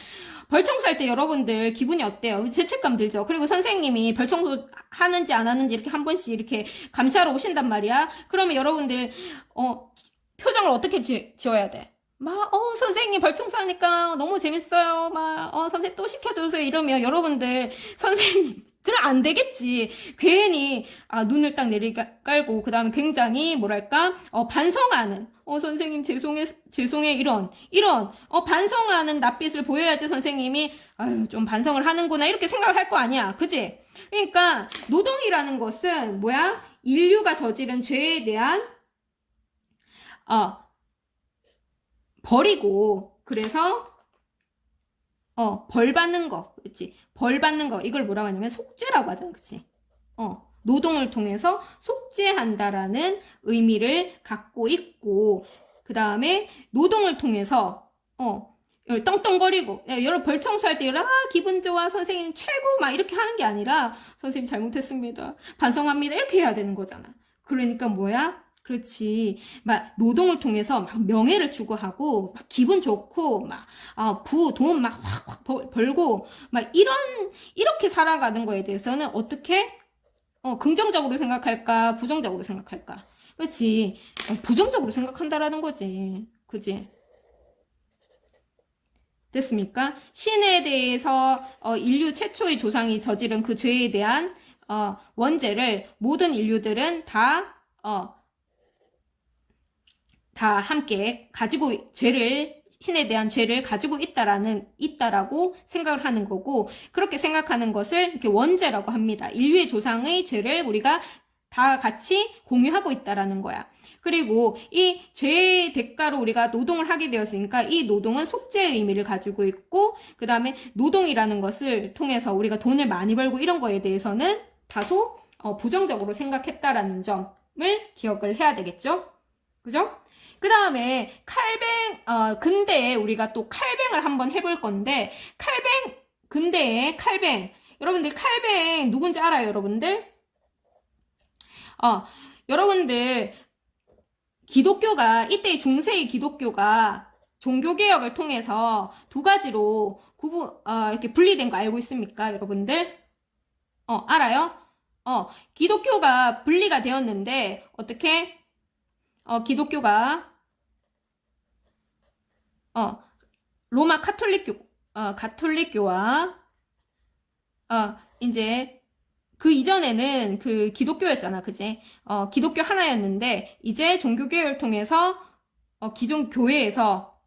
벌청소할 때 여러분들 기분이 어때요? 죄책감 들죠? 그리고 선생님이 벌청소 하는지 안 하는지 이렇게 한 번씩 이렇게 감시하러 오신단 말이야? 그러면 여러분들, 표정을 어떻게 지어야 돼? 선생님 벌청소 하니까 너무 재밌어요. 선생님 또 시켜주세요. 이러면 여러분들, 선생님, 그럼 안 되겠지. 괜히, 눈을 딱 내리깔고, 그 다음에 굉장히, 반성하는, 선생님, 죄송해, 이런, 반성하는 낯빛을 보여야지 선생님이, 좀 반성을 하는구나, 이렇게 생각을 할 거 아니야. 그지? 그러니까, 노동이라는 것은, 인류가 저지른 죄에 대한, 버리고, 그래서, 벌 받는 거, 그렇지? 벌 받는 거, 이걸 뭐라고 하냐면 속죄라고 하잖아, 그치? 노동을 통해서 속죄한다라는 의미를 갖고 있고, 그 다음에 노동을 통해서, 떵떵거리고, 여러분 벌청소할 때, 기분 좋아, 선생님 최고, 막 이렇게 하는 게 아니라, 선생님 잘못했습니다. 반성합니다. 이렇게 해야 되는 거잖아. 그러니까 그렇지. 노동을 통해서 명예를 추구하고, 기분 좋고, 돈 확 벌고, 이렇게 살아가는 거에 대해서는 어떻게, 긍정적으로 생각할까, 부정적으로 생각할까? 그렇지. 부정적으로 생각한다라는 거지. 그지? 됐습니까? 신에 대해서, 인류 최초의 조상이 저지른 그 죄에 대한, 원죄를 모든 인류들은 다 함께 가지고 신에 대한 죄를 가지고 있다라고 생각을 하는 거고, 그렇게 생각하는 것을 이렇게 원죄라고 합니다. 인류의 조상의 죄를 우리가 다 같이 공유하고 있다라는 거야. 그리고 이 죄의 대가로 우리가 노동을 하게 되었으니까 이 노동은 속죄의 의미를 가지고 있고, 그 다음에 노동이라는 것을 통해서 우리가 돈을 많이 벌고 이런 거에 대해서는 다소 부정적으로 생각했다라는 점을 기억을 해야 되겠죠? 그죠? 그 다음에 근대에 우리가 또 칼뱅을 한번 해볼 건데, 근대의 칼뱅. 여러분들 칼뱅 누군지 알아요, 여러분들? 여러분들, 이때의 중세의 기독교가 종교개혁을 통해서 두 가지로 이렇게 분리된 거 알고 있습니까, 여러분들? 알아요? 기독교가 분리가 되었는데, 어떻게? 기독교가, 로마 가톨릭교와, 이제, 그 이전에는 그 기독교였잖아, 그지? 기독교 하나였는데, 이제 종교개혁을 통해서, 기존 교회에서,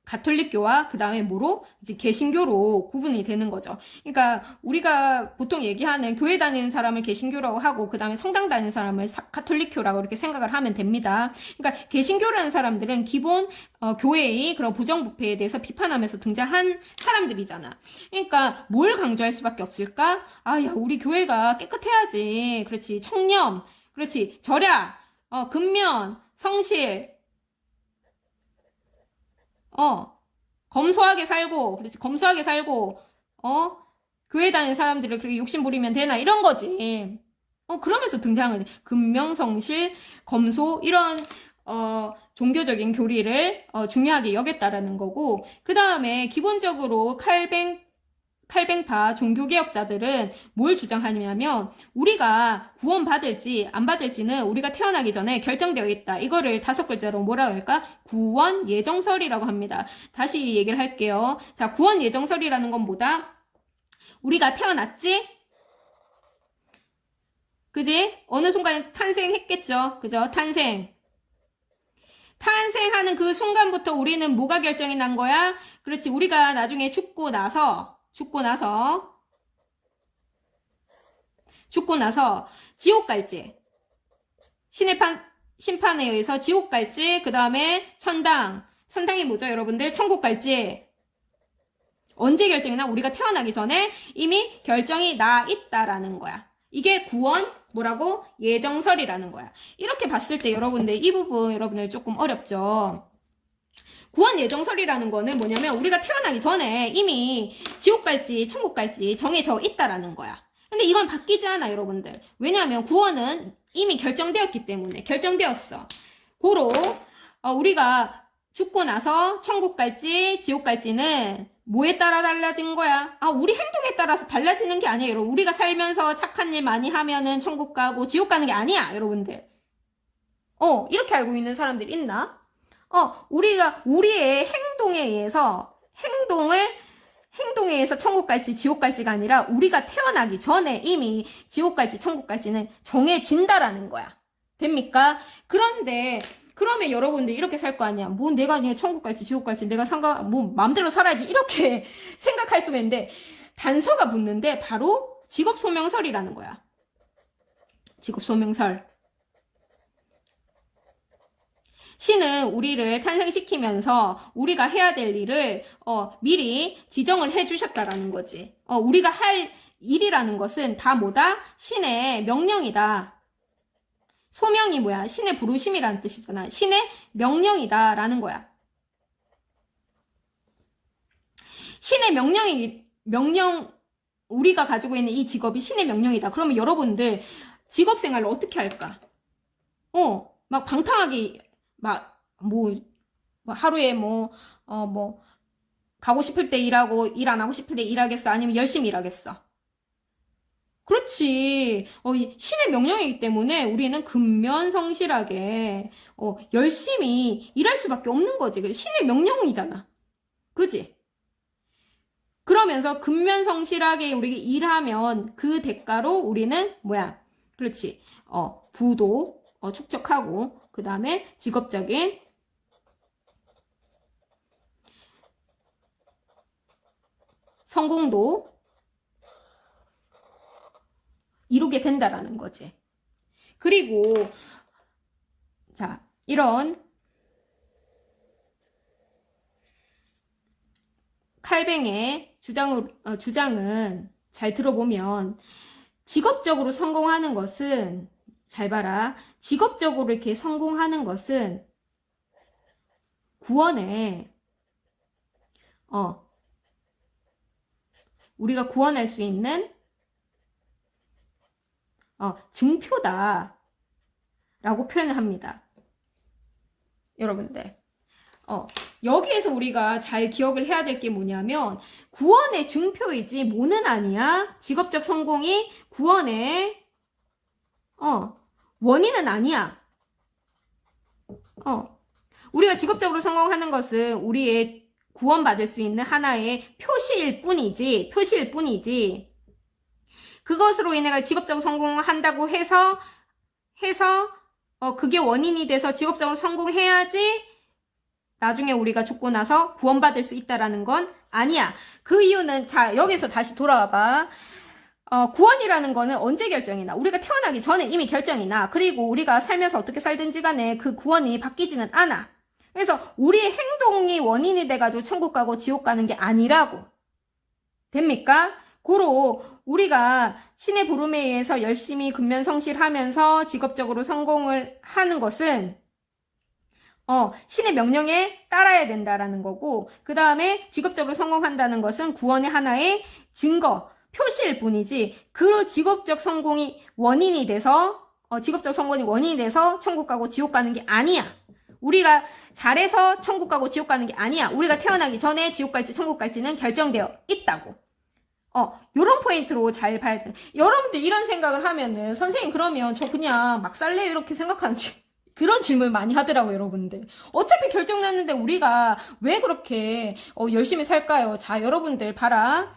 가톨릭교와 그 다음에 뭐로? 이제 개신교로 구분이 되는 거죠. 그러니까 우리가 보통 얘기하는 교회 다니는 사람을 개신교라고 하고 그 다음에 성당 다니는 사람을 가톨릭교라고 이렇게 생각을 하면 됩니다. 그러니까 개신교라는 사람들은 기본 교회의 그런 부정부패에 대해서 비판하면서 등장한 사람들이잖아. 그러니까 뭘 강조할 수밖에 없을까? 아, 야, 우리 교회가 깨끗해야지. 그렇지. 청렴. 그렇지. 절약. 근면. 성실. 검소하게 살고, 그렇지, 검소하게 살고, 교회 다니는 사람들을 그렇게 욕심 부리면 되나, 이런 거지. 그러면서 등장하는, 근명성실, 검소, 이런, 종교적인 교리를, 중요하게 여겼다라는 거고, 그 다음에 기본적으로 칼뱅파 종교개혁자들은 뭘 주장하냐면 우리가 구원받을지 안 받을지는 우리가 태어나기 전에 결정되어 있다. 이거를 5글자로 뭐라고 할까? 구원 예정설이라고 합니다. 다시 얘기를 할게요. 자, 구원 예정설이라는 건 뭐다? 우리가 태어났지? 그지? 어느 순간에 탄생했겠죠? 그죠? 탄생하는 그 순간부터 우리는 뭐가 결정이 난 거야? 그렇지. 우리가 나중에 죽고 나서 지옥 갈지, 심판에 의해서 지옥 갈지, 그 다음에 천당이 뭐죠, 여러분들? 천국 갈지. 언제 결정이 나? 우리가 태어나기 전에 이미 결정이 나 있다라는 거야. 이게 구원 뭐라고? 예정설이라는 거야. 이렇게 봤을 때 여러분들 이 부분 여러분들 조금 어렵죠? 구원 예정설이라는 거는 뭐냐면 우리가 태어나기 전에 이미 지옥 갈지 천국 갈지 정해져 있다라는 거야. 근데 이건 바뀌지 않아, 여러분들. 왜냐하면 구원은 이미 결정되었기 때문에. 결정되었어. 고로 우리가 죽고 나서 천국 갈지 지옥 갈지는 뭐에 따라 달라진 거야? 우리 행동에 따라서 달라지는 게 아니에요, 여러분. 우리가 살면서 착한 일 많이 하면은 천국 가고 지옥 가는 게 아니야, 여러분들. 이렇게 알고 있는 사람들 있나? 우리가 우리의 행동에 의해서 행동에 의해서 천국 갈지 지옥 갈지가 아니라 우리가 태어나기 전에 이미 지옥 갈지 천국 갈지는 정해진다라는 거야. 됩니까? 그런데 그러면 여러분들 이렇게 살 거 아니야. 뭐 내가 천국 갈지 지옥 갈지 내가 마음대로 살아야지 이렇게 생각할 수가 있는데 단서가 붙는데 바로 직업소명설이라는 거야. 직업소명설. 신은 우리를 탄생시키면서 우리가 해야 될 일을 미리 지정을 해주셨다라는 거지. 우리가 할 일이라는 것은 다 뭐다? 신의 명령이다. 소명이 뭐야? 신의 부르심이라는 뜻이잖아. 신의 명령이다라는 거야. 신의 우리가 가지고 있는 이 직업이 신의 명령이다. 그러면 여러분들 직업 생활을 어떻게 할까? 막 방탕하게 하루에 가고 싶을 때 일하고, 일 안 하고 싶을 때 일하겠어? 아니면 열심히 일하겠어? 그렇지. 신의 명령이기 때문에 우리는 근면성실하게, 열심히 일할 수밖에 없는 거지. 신의 명령이잖아. 그지? 그러면서 근면성실하게 우리가 일하면 그 대가로 우리는 그렇지. 부도 축적하고, 그 다음에 직업적인 성공도 이루게 된다라는 거지. 그리고 자, 이런 칼뱅의 주장은 잘 들어보면 직업적으로 성공하는 것은 잘 봐라. 직업적으로 이렇게 성공하는 것은 구원에 우리가 구원할 수 있는 증표다 라고 표현을 합니다. 여러분들 여기에서 우리가 잘 기억을 해야 될 게 뭐냐면 구원의 증표이지 뭐는 아니야. 직업적 성공이 구원의 원인은 아니야. 우리가 직업적으로 성공하는 것은 우리의 구원받을 수 있는 하나의 표시일 뿐이지 그것으로 인해 직업적으로 성공한다고 해서 그게 원인이 돼서 직업적으로 성공해야지 나중에 우리가 죽고 나서 구원받을 수 있다라는 건 아니야. 그 이유는, 자, 여기서 다시 돌아와봐. 구원이라는 거는 언제 결정이 나? 우리가 태어나기 전에 이미 결정이 나. 그리고 우리가 살면서 어떻게 살든지 간에 그 구원이 바뀌지는 않아. 그래서 우리의 행동이 원인이 돼가지고 천국 가고 지옥 가는 게 아니라고. 됩니까? 고로 우리가 신의 부름에 의해서 열심히 근면성실하면서 직업적으로 성공을 하는 것은 신의 명령에 따라야 된다라는 거고, 그 다음에 직업적으로 성공한다는 것은 구원의 하나의 증거, 표시일 뿐이지, 그 직업적 성공이 원인이 돼서, 직업적 성공이 원인이 돼서 천국 가고 지옥 가는 게 아니야. 우리가 잘해서 천국 가고 지옥 가는 게 아니야. 우리가 태어나기 전에 지옥 갈지 천국 갈지는 결정되어 있다고. 요런 포인트로 잘 봐야 돼. 여러분들 이런 생각을 하면은, 선생님 그러면 저 그냥 막 살래요? 이렇게 생각하는지. 그런 질문 많이 하더라고요, 여러분들. 어차피 결정났는데 우리가 왜 그렇게 열심히 살까요? 자, 여러분들 봐라.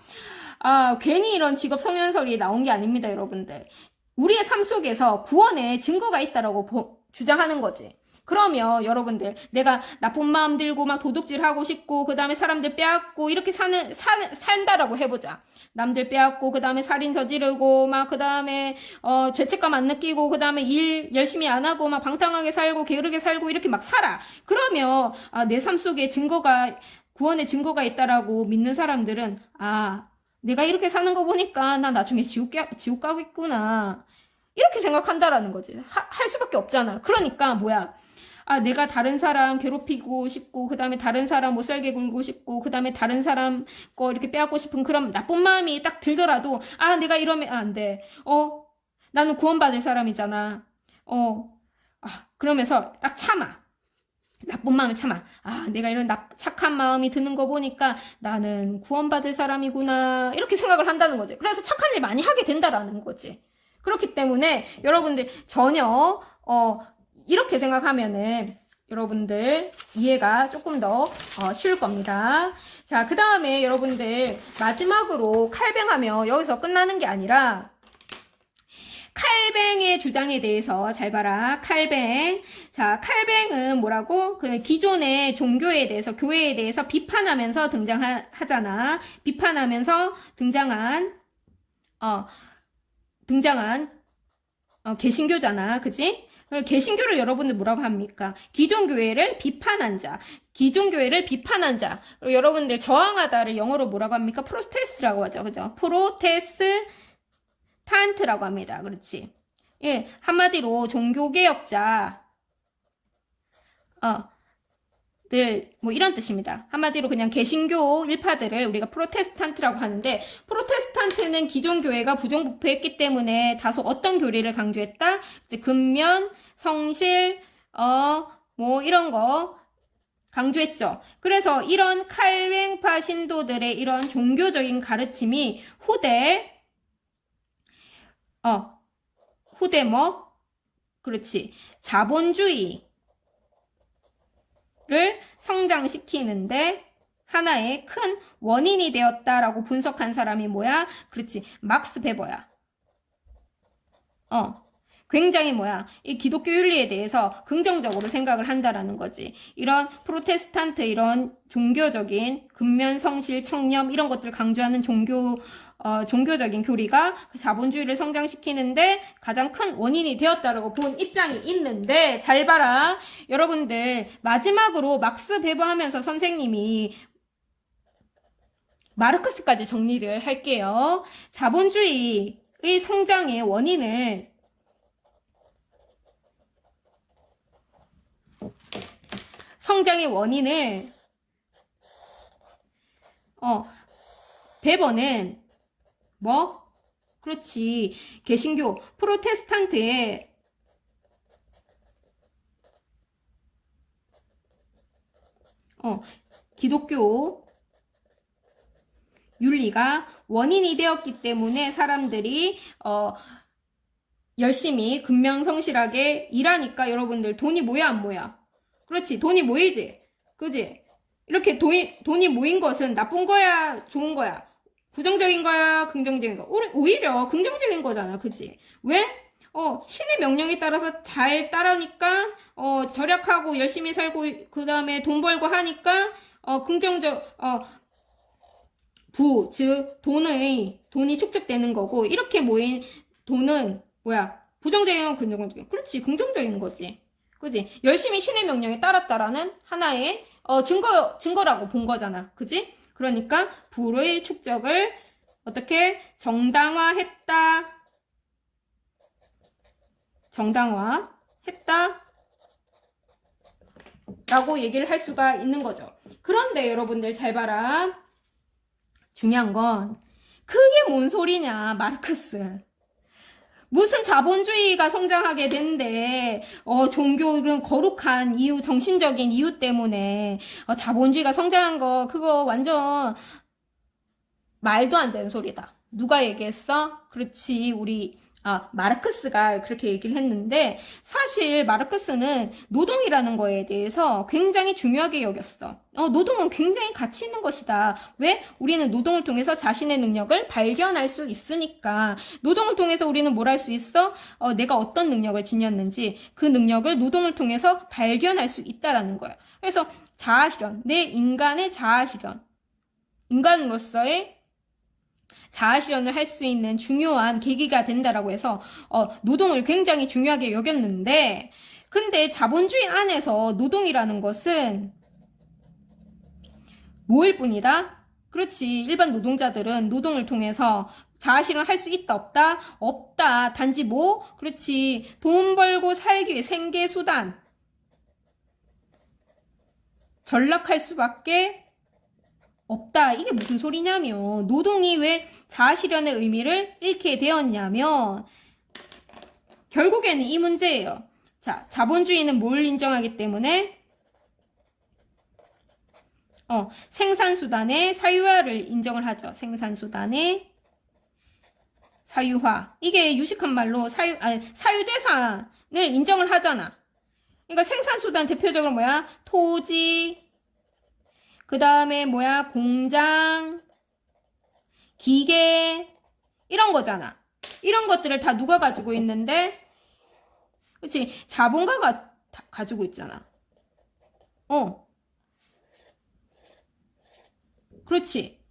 괜히 이런 직업 성연설이 나온 게 아닙니다, 여러분들. 우리의 삶 속에서 구원의 증거가 있다라고 주장하는 거지. 그러면 여러분들, 내가 나쁜 마음 들고 막 도둑질 하고 싶고, 그 다음에 사람들 빼앗고, 이렇게 산다라고 해보자. 남들 빼앗고, 그 다음에 살인 저지르고, 막, 그 다음에, 죄책감 안 느끼고, 그 다음에 일 열심히 안 하고, 막 방탕하게 살고, 게으르게 살고, 이렇게 막 살아. 그러면, 내 삶 속에 구원의 증거가 있다라고 믿는 사람들은, 내가 이렇게 사는 거 보니까, 나 나중에 지옥 가고 있구나. 이렇게 생각한다라는 거지. 할 수밖에 없잖아. 그러니까, 뭐야. 내가 다른 사람 괴롭히고 싶고, 그 다음에 다른 사람 못 살게 굴고 싶고, 그 다음에 다른 사람 거 이렇게 빼앗고 싶은 그런 나쁜 마음이 딱 들더라도, 내가 이러면 안 돼. 나는 구원받을 사람이잖아. 그러면서 딱 참아. 나쁜 마음을 참아. 내가 이런 착한 마음이 드는 거 보니까 나는 구원받을 사람이구나. 이렇게 생각을 한다는 거지. 그래서 착한 일 많이 하게 된다라는 거지. 그렇기 때문에 여러분들 전혀, 이렇게 생각하면은 여러분들 이해가 조금 더 쉬울 겁니다. 자, 그 다음에 여러분들 마지막으로 칼뱅하면 여기서 끝나는 게 아니라 칼뱅의 주장에 대해서 잘 봐라. 칼뱅. 자, 칼뱅은 뭐라고? 그 기존의 종교에 대해서, 교회에 대해서 비판하면서 등장하잖아. 비판하면서 등장한 개신교잖아. 그지? 개신교를 여러분들 뭐라고 합니까? 기존 교회를 비판한 자. 기존 교회를 비판한 자. 그리고 여러분들 저항하다를 영어로 뭐라고 합니까? 프로테스트라고 하죠. 그죠? 프로테스탄트라고 합니다. 그렇지? 예, 한마디로 종교개혁자. 뭐 이런 뜻입니다. 한마디로 그냥 개신교 일파들을 우리가 프로테스탄트라고 하는데, 프로테스탄트는 기존 교회가 부정부패했기 때문에 다소 어떤 교리를 강조했다? 이제 근면, 성실, 뭐 이런 거 강조했죠. 그래서 이런 칼뱅파 신도들의 이런 종교적인 가르침이 후대 뭐? 그렇지. 자본주의 를 성장시키는데 하나의 큰 원인이 되었다라고 분석한 사람이 뭐야? 그렇지. 막스 베버야. 굉장히 뭐야? 이 기독교 윤리에 대해서 긍정적으로 생각을 한다라는 거지. 이런 프로테스탄트, 이런 종교적인 근면, 성실, 청렴 이런 것들을 강조하는 종교적인 교리가 자본주의를 성장시키는데 가장 큰 원인이 되었다라고 본 입장이 있는데, 잘 봐라. 여러분들 마지막으로 막스 베버 하면서 선생님이 마르크스까지 정리를 할게요. 자본주의의 성장의 원인을 베버는 뭐? 그렇지. 개신교, 프로테스탄트의 기독교 윤리가 원인이 되었기 때문에 사람들이 열심히 근면성실하게 일하니까 여러분들 돈이 모여 안 모여? 그렇지. 돈이 모이지. 그지? 이렇게 돈이 모인 것은 나쁜 거야, 좋은 거야? 부정적인 거야, 긍정적인 거야? 오히려 긍정적인 거잖아. 그지? 왜? 신의 명령에 따라서 잘 따르니까, 절약하고 열심히 살고, 그 다음에 돈 벌고 하니까, 즉, 돈이 축적되는 거고, 이렇게 모인 돈은, 뭐야, 부정적인, 긍정적인, 그렇지, 긍정적인 거지. 그지? 열심히 신의 명령에 따랐다라는 하나의, 증거라고 본 거잖아. 그지? 그러니까, 부의 축적을 어떻게 정당화했다. 라고 얘기를 할 수가 있는 거죠. 그런데 여러분들 잘 봐라. 중요한 건 그게 뭔 소리냐, 마르크스. 무슨 자본주의가 성장하게 된대. 종교는 거룩한 이유, 정신적인 이유 때문에 자본주의가 성장한 거 그거 완전 말도 안 되는 소리다. 누가 얘기했어? 그렇지, 마르크스가 그렇게 얘기를 했는데, 사실 마르크스는 노동이라는 거에 대해서 굉장히 중요하게 여겼어. 노동은 굉장히 가치 있는 것이다. 왜? 우리는 노동을 통해서 자신의 능력을 발견할 수 있으니까. 노동을 통해서 우리는 뭘 할 수 있어? 내가 어떤 능력을 지녔는지 그 능력을 노동을 통해서 발견할 수 있다라는 거야. 그래서 자아실현, 내 인간의 자아실현, 인간으로서의 자아실현을 할 수 있는 중요한 계기가 된다라고 해서 노동을 굉장히 중요하게 여겼는데, 근데 자본주의 안에서 노동이라는 것은 뭐일 뿐이다? 그렇지, 일반 노동자들은 노동을 통해서 자아실현을 할 수 있다 없다? 없다. 단지 그렇지, 돈 벌고 살기 위해 생계수단 전락할 수밖에 없다. 이게 무슨 소리냐면, 노동이 왜 자아실현의 의미를 잃게 되었냐면, 결국에는 이 문제예요. 자, 자본주의는 뭘 인정하기 때문에? 생산수단의 사유화를 인정을 하죠. 생산수단의 사유화. 이게 유식한 말로 사유재산을 인정을 하잖아. 그러니까 생산수단 대표적으로 뭐야? 토지, 그 다음에 공장, 기계, 이런 거잖아. 이런 것들을 다 누가 가지고 있는데? 그치? 자본가가 가지고 있잖아. 그렇지.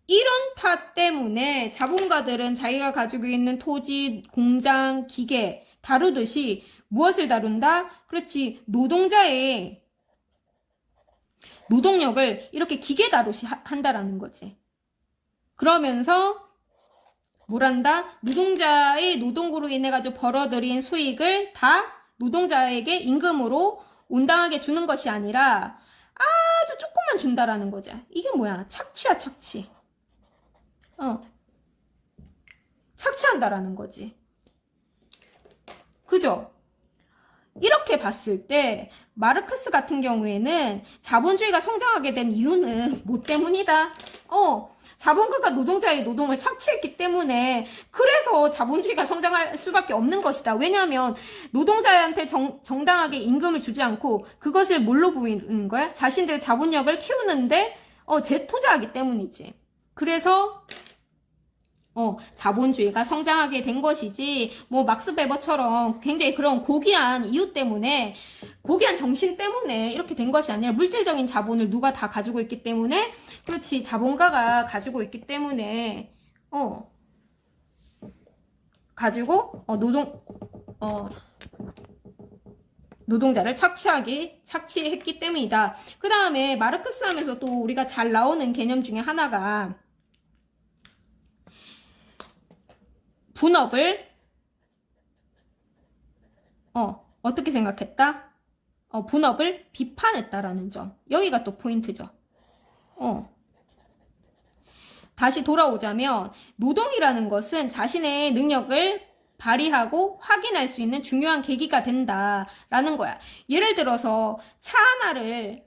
이런 탓 때문에 자본가들은 자기가 가지고 있는 토지, 공장, 기계 다루듯이 무엇을 다룬다? 그렇지. 노동자의 노동력을 이렇게 기계 다루시 한다라는 거지. 그러면서 뭐란다? 노동자의 노동으로 인해 가지고 벌어들인 수익을 다 노동자에게 임금으로 온당하게 주는 것이 아니라 아주 조금만 준다라는 거지. 이게 뭐야? 착취야, 착취. 착취한다라는 거지. 그죠? 이렇게 봤을 때 마르크스 같은 경우에는 자본주의가 성장하게 된 이유는 뭐 때문이다? 자본가가 노동자의 노동을 착취했기 때문에, 그래서 자본주의가 성장할 수밖에 없는 것이다. 왜냐하면 노동자한테 정당하게 임금을 주지 않고 그것을 뭘로 보이는 거야? 자신들의 자본력을 키우는데 재투자하기 때문이지. 그래서 자본주의가 성장하게 된 것이지, 막스 베버처럼 굉장히 그런 고귀한 이유 때문에, 고귀한 정신 때문에 이렇게 된 것이 아니라, 물질적인 자본을 누가 다 가지고 있기 때문에, 그렇지, 자본가가 가지고 있기 때문에, 가지고, 노동자를 착취했기 때문이다. 그 다음에 마르크스 하면서 또 우리가 잘 나오는 개념 중에 하나가, 분업을 어떻게 생각했다? 분업을 비판했다라는 점. 여기가 또 포인트죠. 다시 돌아오자면, 노동이라는 것은 자신의 능력을 발휘하고 확인할 수 있는 중요한 계기가 된다라는 거야. 예를 들어서 차 하나를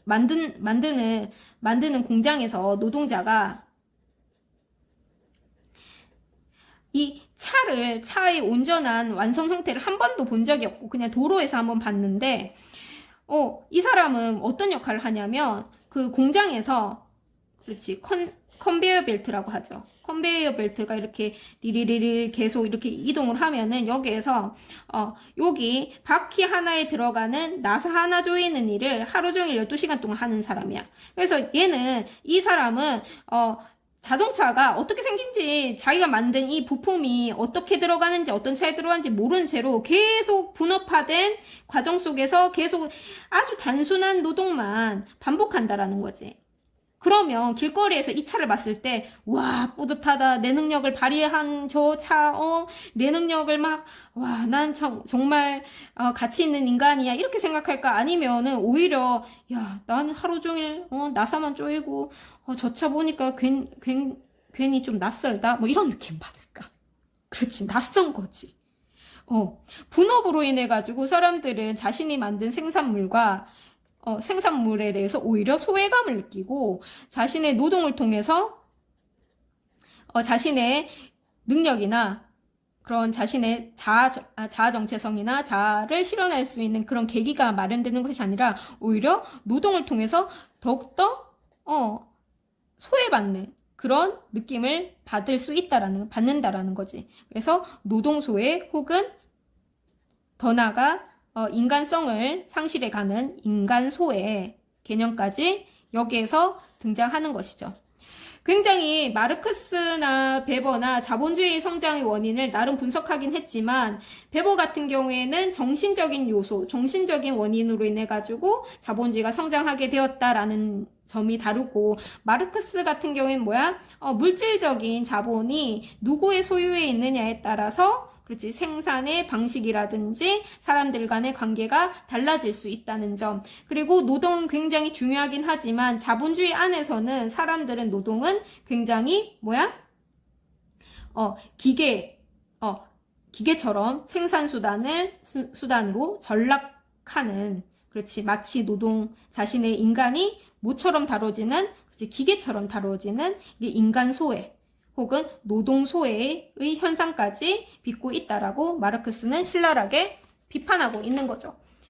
만드는 공장에서 노동자가 이 차의 온전한 완성 형태를 한 번도 본 적이 없고 그냥 도로에서 한번 봤는데, 이 사람은 어떤 역할을 하냐면 그 공장에서, 그렇지, 컨베이어 벨트라고 하죠. 컨베이어 벨트가 이렇게 리리리리 계속 이렇게 이동을 하면은 여기에서 여기 바퀴 하나에 들어가는 나사 하나 조이는 일을 하루 종일 12시간 동안 하는 사람이야. 그래서 이 사람은 자동차가 어떻게 생긴지 자기가 만든 이 부품이 어떻게 들어가는지 어떤 차에 들어가는지 모르는 채로 계속 분업화된 과정 속에서 계속 아주 단순한 노동만 반복한다라는 거지. 그러면 길거리에서 이 차를 봤을 때, 와, 뿌듯하다. 내 능력을 발휘한 저 차, 내 능력을 난 정말, 가치 있는 인간이야. 이렇게 생각할까? 아니면은 오히려, 야, 난 하루 종일, 나사만 쪼이고, 저 차 보니까 괜히 좀 낯설다. 뭐 이런 느낌 받을까? 그렇지. 낯선 거지. 분업으로 인해 가지고 사람들은 자신이 만든 생산물에 대해서 오히려 소외감을 느끼고 자신의 노동을 통해서 자신의 능력이나 그런 자신의 자아 정체성이나 자아를 실현할 수 있는 그런 계기가 마련되는 것이 아니라 오히려 노동을 통해서 더욱더 소외받는 그런 느낌을 받는다라는 거지. 그래서 노동소외 혹은 더 나아가 인간성을 상실해가는 인간소외 개념까지 여기에서 등장하는 것이죠. 굉장히 마르크스나 베버나 자본주의 성장의 원인을 나름 분석하긴 했지만 베버 같은 경우에는 정신적인 요소, 정신적인 원인으로 인해 가지고 자본주의가 성장하게 되었다라는 점이 다르고 마르크스 같은 경우에는 물질적인 자본이 누구의 소유에 있느냐에 따라서 그렇지. 생산의 방식이라든지 사람들 간의 관계가 달라질 수 있다는 점. 그리고 노동은 굉장히 중요하긴 하지만 자본주의 안에서는 사람들은 노동은 굉장히 기계처럼 생산 수단으로 전락하는 그렇지. 마치 자신의 인간이 모처럼 다뤄지는 그렇지. 기계처럼 다뤄지는 인간 소외. 혹은 노동 소외의 현상까지 빚고 있다라고 마르크스는 신랄하게 비판하고 있는 거죠.